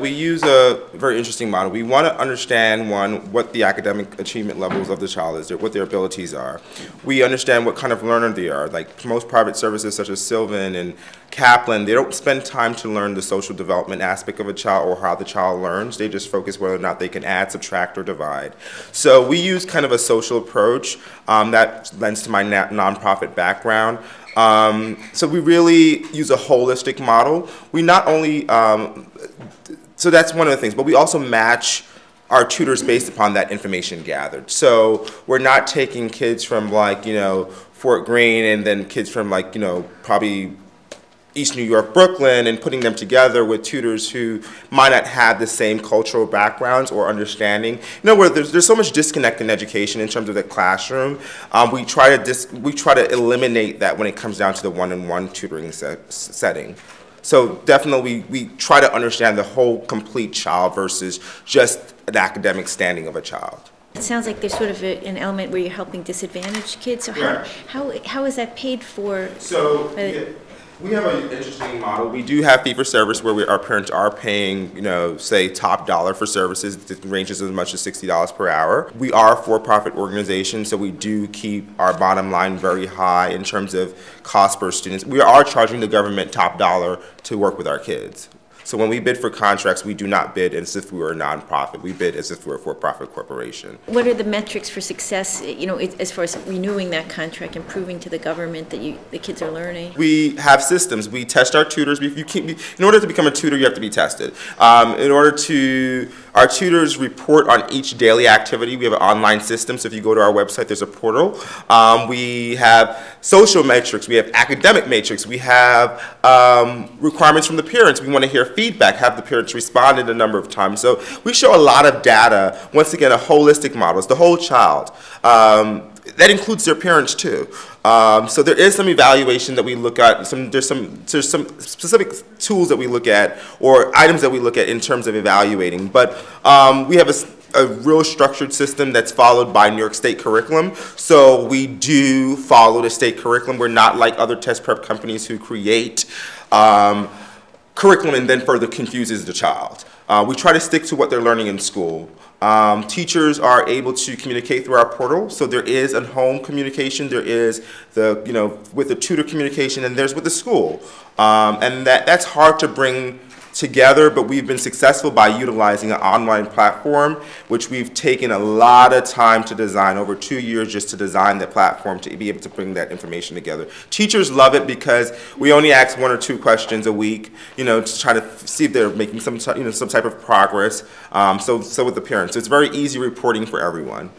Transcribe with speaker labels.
Speaker 1: we use a very interesting model. We want to understand, one, what the academic achievement levels of the child is, what their abilities are. We understand what kind of learner they are. Like most private services such as Sylvan and Kaplan, they don't spend time to learn the social development aspect of a child or how the child learns. They just focus whether or not they can add, subtract, or divide. So we use kind of a social approach that lends to my nonprofit background. So we really use a holistic model. We not only, so that's one of the things, but we also match our tutors based upon that information gathered. So we're not taking kids from like, Fort Greene and then kids from like, probably East New York, Brooklyn, and putting them together with tutors who might not have the same cultural backgrounds or understanding. Where there's so much disconnect in education in terms of the classroom. We try to eliminate that when it comes down to the one-on-one tutoring setting. So definitely we try to understand the whole complete child versus just an academic standing of a child.
Speaker 2: It sounds like there's sort of an element where you're helping disadvantaged kids. So how is that paid for?
Speaker 1: So we have an interesting model. We do have fee-for-service where our parents are paying, say top dollar for services. It ranges as much as $60 per hour. We are a for-profit organization, so we do keep our bottom line very high in terms of cost per student. We are charging the government top dollar to work with our kids. So when we bid for contracts, we do not bid as if we were a nonprofit. We bid as if we were a for-profit corporation.
Speaker 2: What are the metrics for success, as far as renewing that contract and proving to the government that the kids are learning?
Speaker 1: We have systems. We test our tutors. In order to become a tutor, you have to be tested. Our tutors report on each daily activity. We have an online system, so if you go to our website, there's a portal. We have social metrics. We have academic metrics. We have requirements from the parents. We want to hear feedback, have the parents responded a number of times. So we show a lot of data. Once again, a holistic model. It's the whole child. That includes their parents too. So there is some evaluation that we look at. There's some specific tools that we look at or items that we look at in terms of evaluating. But we have a real structured system that's followed by New York State curriculum. So we do follow the state curriculum. We're not like other test prep companies who create curriculum and then further confuses the child. We try to stick to what they're learning in school. Teachers are able to communicate through our portal, so there is a home communication, there is with the tutor communication, and there's with the school. And that's hard to bring together, but we've been successful by utilizing an online platform, which we've taken a lot of time to design, over 2 years just to design the platform to be able to bring that information together. Teachers love it because we only ask 1 or 2 questions a week, to try to see if they're making some type of progress. So with the parents, it's very easy reporting for everyone.